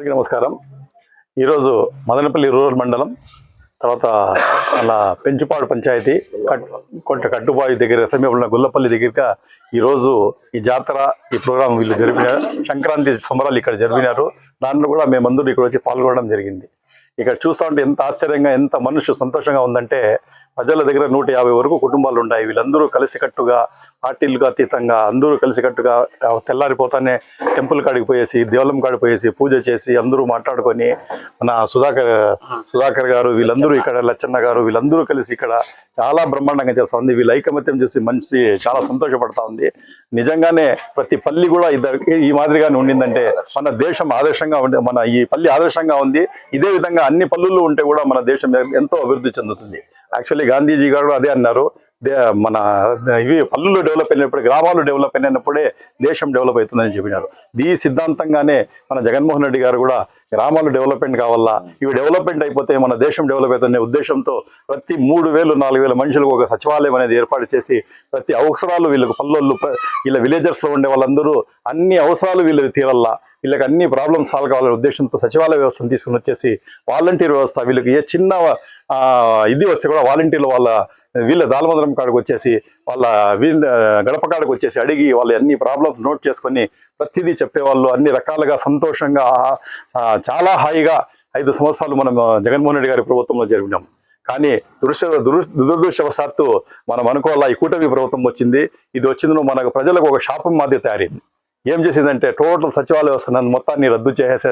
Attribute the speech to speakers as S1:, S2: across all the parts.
S1: అందరికీ నమస్కారం. ఈరోజు మదనపల్లి రూరల్ మండలం తర్వాత అలా పెంచుపాడు పంచాయతీ కొంట కట్టుబాయి దగ్గర సమీపంలో గుల్లపల్లి దగ్గరగా ఈరోజు ఈ జాతర ఈ ప్రోగ్రాం వీళ్ళు జరిపినారు. సంక్రాంతి సంబరాలు ఇక్కడ జరిపినారు. దాంట్లో కూడా మేమందరూ ఇక్కడ వచ్చి పాల్గొనడం జరిగింది. ఇక్కడ చూస్తూ ఉంటే ఎంత ఆశ్చర్యంగా ఎంత మనసు సంతోషంగా ఉందంటే ప్రజల దగ్గర 150 వరకు కుటుంబాలు ఉన్నాయి. వీళ్ళందరూ కలిసికట్టుగా పార్టీలకు అతీతంగా అందరూ కలిసికట్టుగా తెల్లారిపోతానే టెంపుల్ కాడికి పోయేసి దేవాలయం కాడికి పోయేసి పూజ చేసి అందరూ మాట్లాడుకొని మన సుధాకర్ గారు వీళ్ళందరూ ఇక్కడ లచ్చన్న గారు వీళ్ళందరూ కలిసి ఇక్కడ చాలా బ్రహ్మాండంగా చేస్తూ ఉంది. వీళ్ళ ఐకమత్యం చూసి మనిషి చాలా సంతోషపడతా ఉంది. నిజంగానే ప్రతి పల్లి కూడా ఈ మాదిరిగానే ఉండిందంటే మన దేశం ఆదర్శంగా ఉంది. మన ఈ పల్లి ఆదర్శంగా ఉంది. ఇదే విధంగా అన్ని పల్లెల్లో ఉంటే కూడా మన దేశం ఎంతో అభివృద్ధి చెందుతుంది. యాక్చువల్లీ గాంధీజీ గారు అదే అన్నారు, మన ఇవి పల్లెలు డెవలప్ అయినప్పుడు గ్రామాలు డెవలప్ అయినప్పుడే దేశం డెవలప్ అవుతుందని చెప్పినారు. ఈ సిద్ధాంతంగానే మన జగన్మోహన్ రెడ్డి గారు కూడా గ్రామాలు డెవలప్మెంట్ కావాలా, ఇవి డెవలప్మెంట్ అయిపోతే మన దేశం డెవలప్ అవుతుందనే ఉద్దేశంతో ప్రతి 3,000-4,000 మనుషులకు ఒక సచివాలయం అనేది ఏర్పాటు చేసి ప్రతి అవసరాలు వీళ్ళకు పల్లెళ్ళు వీళ్ళ విలేజెస్లో ఉండే వాళ్ళందరూ అన్ని అవసరాలు వీళ్ళకి తీరల్లా, వీళ్ళకి అన్ని ప్రాబ్లమ్ సాల్వ్ కావాలనే ఉద్దేశంతో సచివాలయ వ్యవస్థను తీసుకుని వచ్చేసి వాలంటీర్ వ్యవస్థ వీళ్ళకి ఏ చిన్న ఇది వస్తే కూడా వాలంటీర్లు వీళ్ళ దాలమందరం కాడికి వచ్చేసి వీళ్ళ గడప కాడికి వచ్చేసి అడిగి వాళ్ళ అన్ని ప్రాబ్లమ్స్ నోట్ చేసుకొని ప్రతిదీ చెప్పేవాళ్ళు. అన్ని రకాలుగా సంతోషంగా చాలా హాయిగా 5 సంవత్సరాలు మనం జగన్మోహన్ రెడ్డి గారి ప్రభుత్వంలో జరిపినాం. కానీ దురదృష్టవశాత్తు మనం అనుకోవాలా ఈ కూటమి ప్రభుత్వం వచ్చింది. ఇది వచ్చిందో మనకు ప్రజలకు ఒక శాపం మాదిరి తయారైంది. ఏం చేసిందంటే టోటల్ సచివాలయ వ్యవస్థ మొత్తాన్ని రద్దు చేసే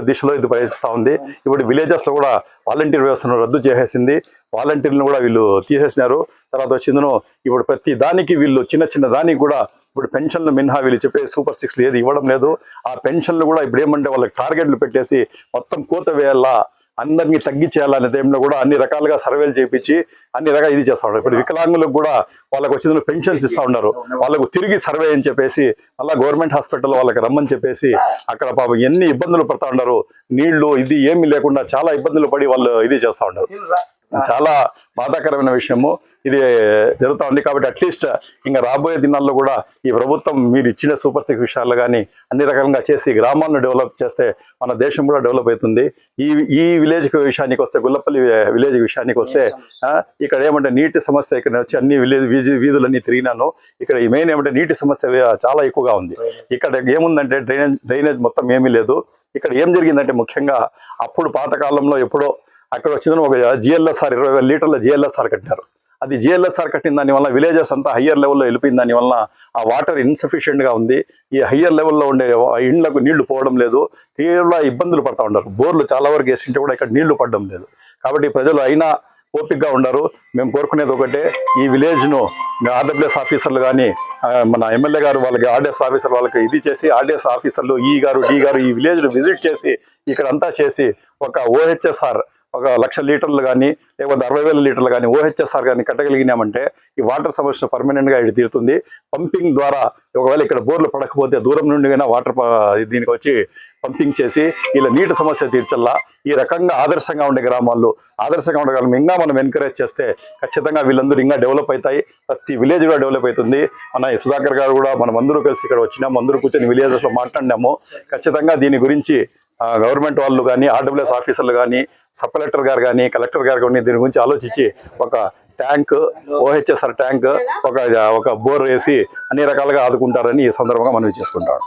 S1: దిశలో ఇది ప్రయత్నిస్తూ ఉంది. ఇప్పుడు విలేజెస్లో కూడా వాలంటీర్ వ్యవస్థను రద్దు చేసేసింది. వాలంటీర్లను కూడా వీళ్ళు తీసేసినారు. తర్వాత వచ్చిందను ఇప్పుడు ప్రతి దానికి వీళ్ళు చిన్న దానికి కూడా ఇప్పుడు పెన్షన్లు మినహా వీళ్ళు చెప్పే సూపర్ 6 ఏది ఇవ్వడం లేదు. ఆ పెన్షన్లు కూడా ఇప్పుడు ఏమంటే వాళ్ళకి టార్గెట్లు పెట్టేసి మొత్తం కోత వేయాలా, అందరినీ తగ్గించేయాలనే టైంలో కూడా అన్ని రకాలుగా సర్వేలు చేయించి అన్ని రకాలు ఇది చేస్తూ ఉన్నారు. ఇప్పుడు వికలాంగులకు కూడా వాళ్ళకి వచ్చిన పెన్షన్స్ ఇస్తూ ఉన్నారు. వాళ్ళకు తిరిగి సర్వే అని చెప్పేసి అలా గవర్నమెంట్ హాస్పిటల్ వాళ్ళకి రమ్మని చెప్పేసి అక్కడ పాపం ఎన్ని ఇబ్బందులు పడుతూ ఉన్నారు. నీళ్లు ఇది ఏమీ లేకుండా చాలా ఇబ్బందులు పడి వాళ్ళు ఇది చేస్తూ ఉన్నారు. చాలా బాధాకరమైన విషయము ఇది జరుగుతూ ఉంది. కాబట్టి అట్లీస్ట్ ఇంకా రాబోయే దినాల్లో కూడా ఈ ప్రభుత్వం మీరు ఇచ్చిన సూపర్ 6 విషయాలు కానీ అన్ని రకాలుగా చేసి గ్రామాలను డెవలప్ చేస్తే మన దేశం కూడా డెవలప్ అవుతుంది. ఈ విలేజ్ విషయానికి వస్తే గుల్లపల్లి విలేజ్ విషయానికి వస్తే ఇక్కడ ఏమంటే నీటి సమస్య ఇక్కడ వచ్చి అన్ని వీధులన్నీ తిరిగినాను. ఇక్కడ ఈ మెయిన్ ఏమంటే నీటి సమస్య చాలా ఎక్కువగా ఉంది. ఇక్కడ ఏముందంటే డ్రైనేజ్ మొత్తం ఏమీ లేదు. ఇక్కడ ఏం జరిగిందంటే ముఖ్యంగా అప్పుడు పాతకాలంలో ఎప్పుడో అక్కడ వచ్చిందని ఒక GLSR 20,000 లీటర్ల GLSR కట్టినారు. అది GLSR కట్టిన దానివల్ల విలేజెస్ అంతా హయ్యర్ లెవెల్లో వెళ్ళిపోయిన దానివల్ల ఆ వాటర్ ఇన్సఫిషియెంట్గా ఉంది. ఈ హయ్యర్ లెవెల్లో ఉండే ఇండ్లకు నీళ్లు పోవడం లేదు. తీవ్ర ఇబ్బందులు పడుతూ ఉన్నారు. బోర్లు చాలా వరకు వేసింటే కూడా ఇక్కడ నీళ్లు పడడం లేదు. కాబట్టి ప్రజలు అయినా ఓపికగా ఉండరు. మేము కోరుకునేది ఒకటే, ఈ విలేజ్ను RWS ఆఫీసర్లు కానీ మన ఎమ్మెల్యే గారు వాళ్ళకి RDS ఆఫీసర్ వాళ్ళకి ఇది చేసి RDS ఆఫీసర్లు D గారు ఈ విలేజ్ను విజిట్ చేసి ఇక్కడ అంతా చేసి ఒక OHSR 1,00,000 లీటర్లు కానీ లేకపోతే 60,000 లీటర్లు కానీ OHSR కానీ కట్టగలిగినామంటే ఈ వాటర్ సమస్య పర్మనెంట్గా ఇది తీరుతుంది. పంపింగ్ ద్వారా ఒకవేళ ఇక్కడ బోర్లు పడకపోతే దూరం నుండి వాటర్ దీనికి వచ్చి పంపింగ్ చేసి ఇలా నీటి సమస్య తీర్చల్లా. ఈ రకంగా ఆదర్శంగా ఉండే గ్రామాల్లో ఇంకా మనం ఎంకరేజ్ చేస్తే ఖచ్చితంగా వీళ్ళందరూ ఇంకా డెవలప్ అవుతాయి. ప్రతి విలేజ్ కూడా డెవలప్ అవుతుంది. మన సుధాకర్ గారు కూడా మనం అందరూ కలిసి ఇక్కడ వచ్చినాము, అందరూ కూర్చొని విలేజెస్లో మాట్లాడినాము. ఖచ్చితంగా దీని గురించి గవర్నమెంట్ వాళ్ళు కానీ RWS ఆఫీసర్లు కానీ సబ్ కలెక్టర్ గారు కానీ కలెక్టర్ గారు కానీ దీని గురించి ఆలోచించి ఒక ట్యాంక్ OHSR ట్యాంక్ ఒక బోర్ వేసి అన్ని రకాలుగా ఆదుకుంటారని ఈ సందర్భంగా మనం చేసుకుంటాం.